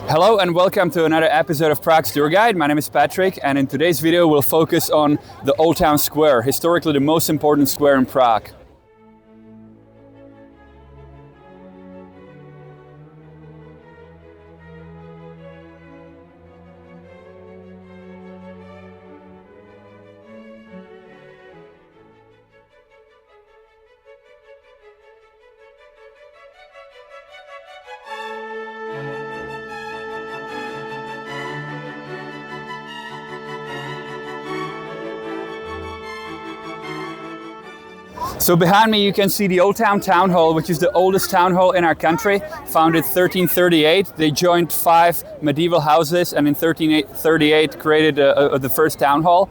Hello and welcome to another episode of Prague's Tour Guide. My name is Patrick, and in today's video we'll focus on the Old Town Square, historically the most important square in Prague. So behind me you can see the Old Town Town Hall, which is the oldest town hall in our country, founded 1338. They joined 5 medieval houses and in 1338 created the first town hall.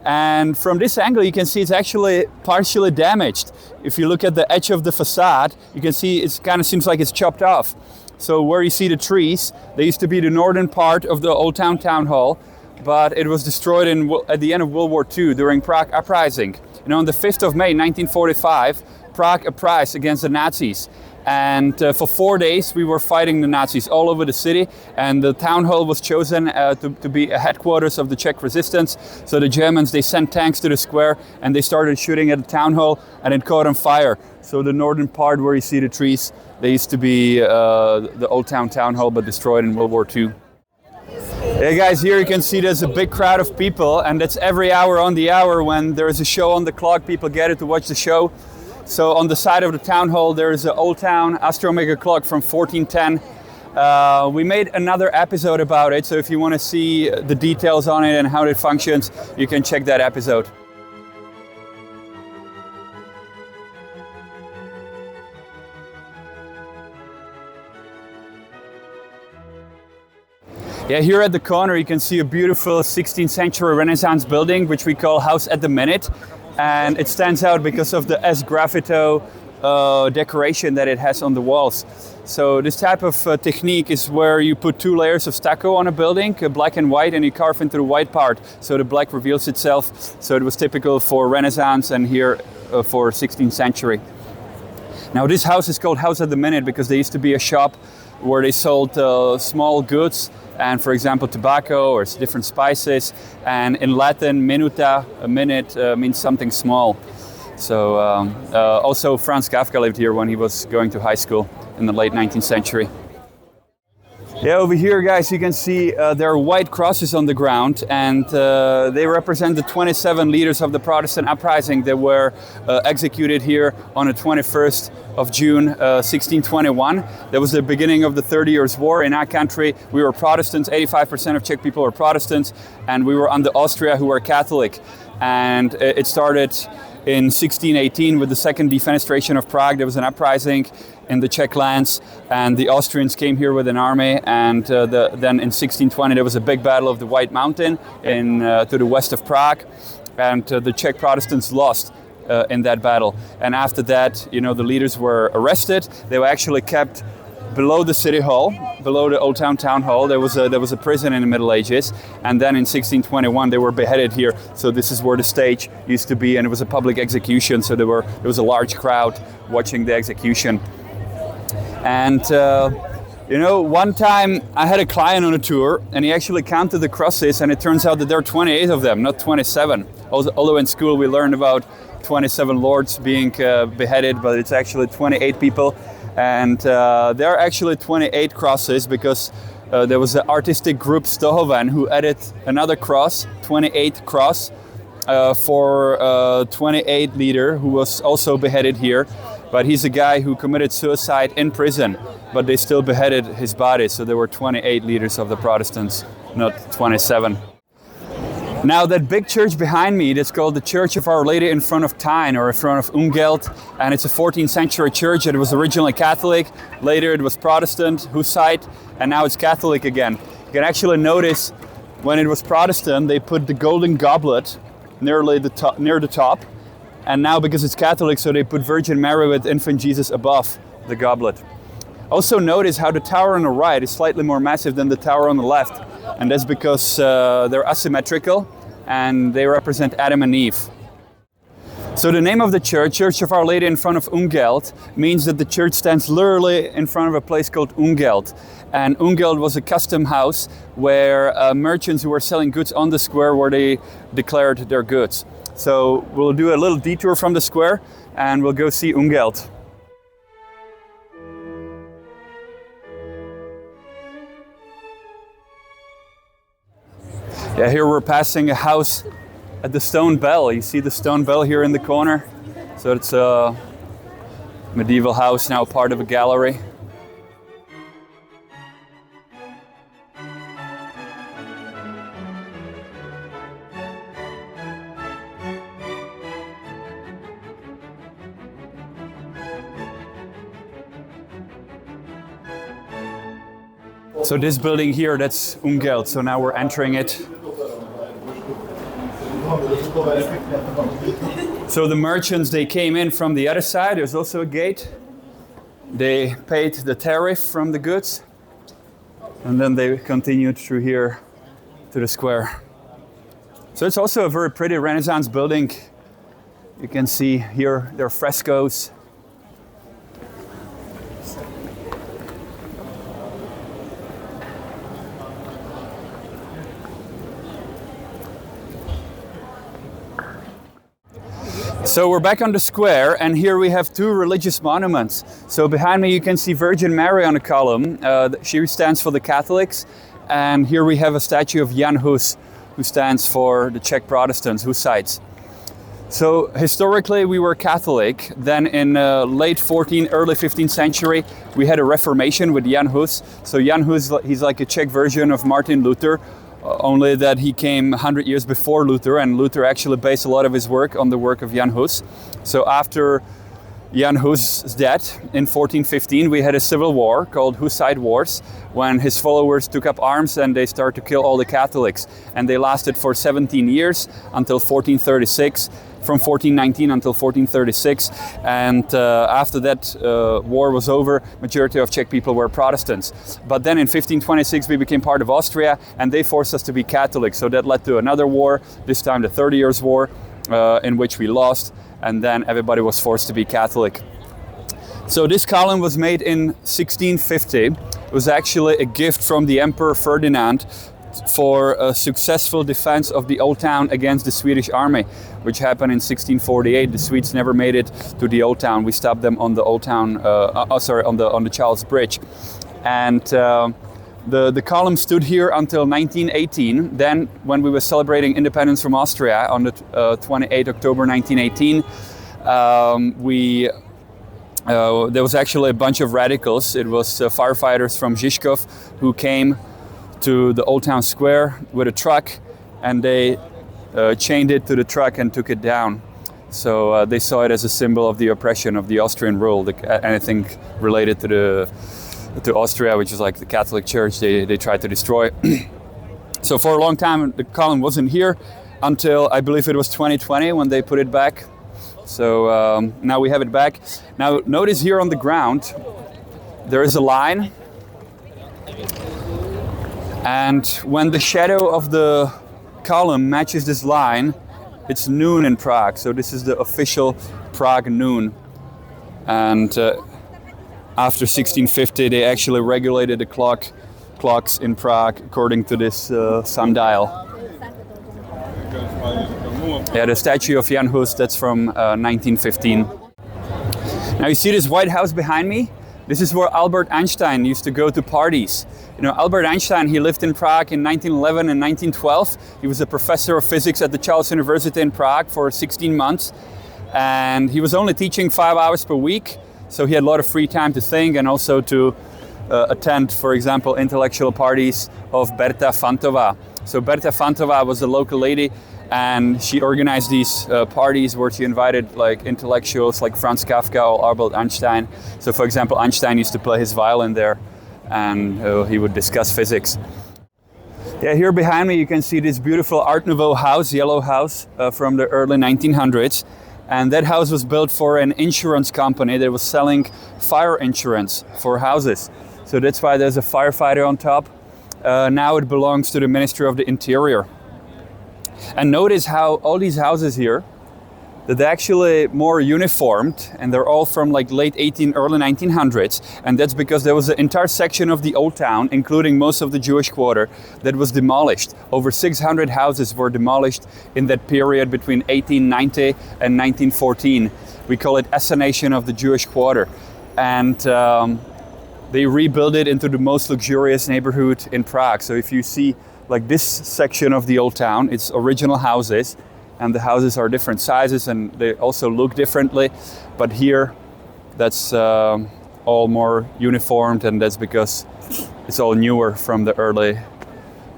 And from this angle you can see it's actually partially damaged. If you look at the edge of the facade, you can see it kind of seems like it's chopped off. So where you see the trees, they used to be the northern part of the Old Town Town Hall, but it was destroyed at the end of World War II during Prague Uprising. And on the 5th of May 1945, Prague uprised against the Nazis. And for 4 days we were fighting the Nazis all over the city, and the town hall was chosen to be a headquarters of the Czech resistance. So the Germans, they sent tanks to the square and they started shooting at the town hall, and it caught on fire. So the northern part where you see the trees, they used to be the Old Town Hall, but destroyed in World War II. Hey guys, here you can see there's a big crowd of people, and that's every hour on the hour. When there is a show on the clock, people gather to watch the show. So on the side of the town hall there is an Old Town astronomical clock from 1410. We made another episode about it, so if you want to see the details on it and how it functions, you can check that episode. Yeah, here at the corner you can see a beautiful 16th century Renaissance building, which we call House at the Minute. And it stands out because of the S-graffito decoration that it has on the walls. So this type of technique is where you put 2 layers of stucco on a building, black and white, and you carve into the white part so the black reveals itself. So it was typical for Renaissance and here for 16th century. Now this house is called House at the Minute because there used to be a shop where they sold small goods, and for example tobacco or different spices, and in Latin minuta, a minute, means something small. So also Franz Kafka lived here when he was going to high school in the late 19th century. Yeah, over here guys you can see there are white crosses on the ground, and they represent the 27 leaders of the Protestant uprising that were executed here on the 21st of June 1621. That was the beginning of the 30 Years' War. In our country we were Protestants, 85% of Czech people were Protestants, and we were under Austria who were Catholic. And it started in 1618 with the second defenestration of Prague. There was an uprising in the Czech lands, and the Austrians came here with an army, and then in 1620 there was a big battle of the White Mountain to the west of Prague, and the Czech Protestants lost in that battle. And after that, you know, the leaders were arrested. They were actually kept below the city hall, below the Old Town Town Hall. There was a prison in the Middle Ages, and then in 1621 they were beheaded here. So this is where the stage used to be, and it was a public execution. So there was a large crowd watching the execution. And you know, one time I had a client on a tour, and he actually counted the crosses, and it turns out that there are 28 of them, not 27. Although in school we learned about 27 lords being beheaded, but it's actually 28 people. And there are actually 28 crosses because there was an artistic group Stohoven who added another cross, 28 cross, for 28 leader who was also beheaded here. But he's a guy who committed suicide in prison, but they still beheaded his body. So there were 28 leaders of the Protestants, not 27. Now that big church behind me, that's called the Church of Our Lady in front of Tyn, or in front of Ungelt, and it's a 14th century church. It was originally Catholic, later it was Protestant, Hussite, and now it's Catholic again. You can actually notice when it was Protestant, they put the golden goblet near the top, and now because it's Catholic, so they put Virgin Mary with Infant Jesus above the goblet. Also notice how the tower on the right is slightly more massive than the tower on the left, and that's because they're asymmetrical and they represent Adam and Eve. So the name of the church, Church of Our Lady in front of Ungelt, means that the church stands literally in front of a place called Ungelt. And Ungelt was a custom house where merchants who were selling goods on the square where they declared their goods. So we'll do a little detour from the square and we'll go see Ungelt. Yeah, here we're passing a house at the stone bell. You see the stone bell here in the corner. So it's a medieval house, now part of a gallery. So this building here, that's Ungelt. So now we're entering it. So the merchants, they came in from the other side. There's also a gate. They paid the tariff from the goods. And then they continued through here to the square. So it's also a very pretty Renaissance building. You can see here there are frescoes. So we're back on the square, and here we have two religious monuments. So behind me you can see Virgin Mary on a column. She stands for the Catholics. And here we have a statue of Jan Hus, who stands for the Czech Protestants, Hussites. So historically we were Catholic. Then in late 14th, early 15th century, we had a Reformation with Jan Hus. So Jan Hus, he's like a Czech version of Martin Luther. Only that he came 100 years before Luther, and Luther actually based a lot of his work on the work of Jan Hus. So after Jan Hus' death in 1415, we had a civil war called Hussite Wars, when his followers took up arms and they started to kill all the Catholics. And they lasted for 17 years until 1436. From 1419 until 1436, and after that war was over, majority of Czech people were Protestants. But then in 1526 we became part of Austria, and they forced us to be Catholic. So that led to another war, this time the 30 Years' War, in which we lost, and then everybody was forced to be Catholic. So this column was made in 1650. It was actually a gift from the Emperor Ferdinand for a successful defense of the Old Town against the Swedish army, which happened in 1648. The Swedes never made it to the Old Town. We stopped them on the Old Town, on the Charles Bridge. And the column stood here until 1918. Then, when we were celebrating independence from Austria on the 28th October 1918, there was actually a bunch of radicals. It was firefighters from Žižkov who came to the Old Town Square with a truck, and they chained it to the truck and took it down. So they saw it as a symbol of the oppression of the Austrian rule. Anything related to Austria, which is like the Catholic Church, they tried to destroy. So for a long time the column wasn't here until I believe it was 2020 when they put it back. So now we have it back. Now notice here on the ground there is a line. And when the shadow of the column matches this line, it's noon in Prague. So this is the official Prague noon. And after 1650, they actually regulated the clocks in Prague according to this sundial. Yeah, the statue of Jan Hus, that's from 1915. Now you see this White House behind me? This is where Albert Einstein used to go to parties. You know, Albert Einstein, he lived in Prague in 1911 and 1912. He was a professor of physics at the Charles University in Prague for 16 months. And he was only teaching 5 hours per week. So he had a lot of free time to think and also to attend, for example, intellectual parties of Berta Fantova. So Berta Fantova was a local lady, and she organized these parties where she invited like intellectuals like Franz Kafka or Albert Einstein. So for example, Einstein used to play his violin there, and he would discuss physics. Yeah, here behind me you can see this beautiful Art Nouveau house, yellow house from the early 1900s. And that house was built for an insurance company that was selling fire insurance for houses. So that's why there's a firefighter on top. Now it belongs to the Ministry of the Interior. And notice how all these houses here, that they're actually more uniformed, and they're all from like late early 1900s, and that's because there was an entire section of the old town, including most of the Jewish quarter, that was demolished. Over 600 houses were demolished in that period between 1890 and 1914. We call it assassination of the Jewish quarter, and they rebuilt it into the most luxurious neighborhood in Prague. So if you see like this section of the old town, it's original houses, and the houses are different sizes and they also look differently. But here, that's all more uniformed, and that's because it's all newer from the early,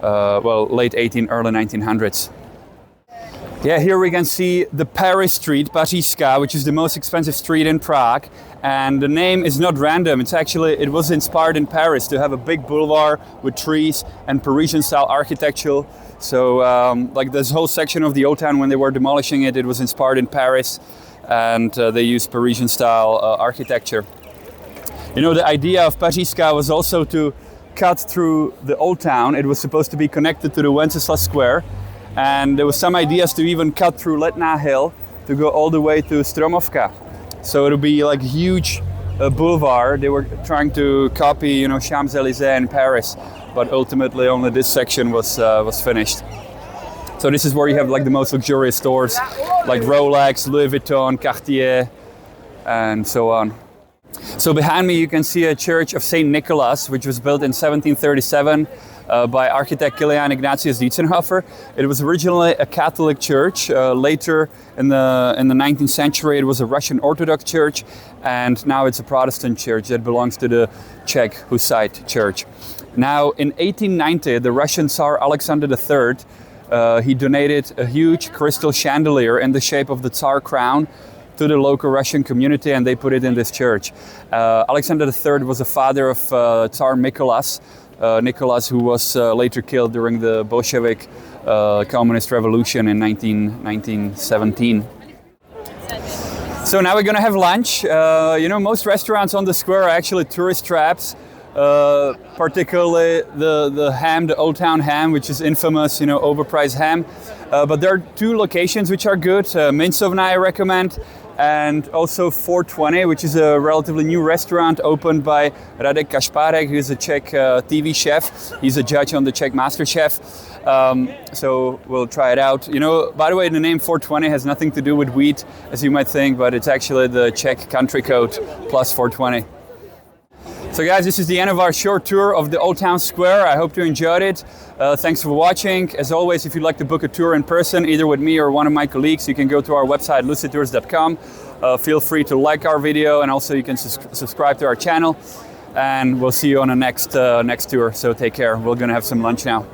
late early 1900s. Yeah, here we can see the Paris street, Pařížská, which is the most expensive street in Prague. And the name is not random. It was inspired in Paris to have a big boulevard with trees and Parisian style architecture. So like this whole section of the old town, when they were demolishing it, it was inspired in Paris, and they used Parisian style architecture. You know, the idea of Pařížská was also to cut through the old town. It was supposed to be connected to the Wenceslas Square, and there was some ideas to even cut through Letná Hill to go all the way to Stromovka. So it would be like a huge boulevard. They were trying to copy, you know, Champs-Élysées in Paris, but ultimately only this section was finished. So this is where you have like the most luxurious stores, like Rolex, Louis Vuitton, Cartier, and so on. So behind me you can see a church of Saint Nicholas, which was built in 1737 by architect Kilian Ignatius Dietzenhofer. It was originally a Catholic church. Later in the 19th century it was a Russian Orthodox church, and now it's a Protestant church that belongs to the Czech Hussite Church. Now in 1890 the Russian Tsar Alexander III, he donated a huge crystal chandelier in the shape of the Tsar crown to the local Russian community, and they put it in this church. Alexander III was the father of Tsar Nicholas, who was later killed during the Bolshevik Communist Revolution in 1917. So now we're gonna have lunch. You know, most restaurants on the square are actually tourist traps, particularly the ham, the Old Town ham, which is infamous, you know, overpriced ham. But there are two locations which are good. Mincovna I recommend, and also 420, which is a relatively new restaurant opened by Radek Kašpárek, who is a Czech TV chef. He's a judge on the Czech MasterChef. So we'll try it out. You know, by the way, the name 420 has nothing to do with wheat, as you might think, but it's actually the Czech country code plus 420. So guys, this is the end of our short tour of the Old Town Square. I hope you enjoyed it. Thanks for watching. As always, if you'd like to book a tour in person, either with me or one of my colleagues, you can go to our website, lucidtours.com. Feel free to like our video, and also you can subscribe to our channel. And we'll see you on the next tour. So take care. We're gonna have some lunch now.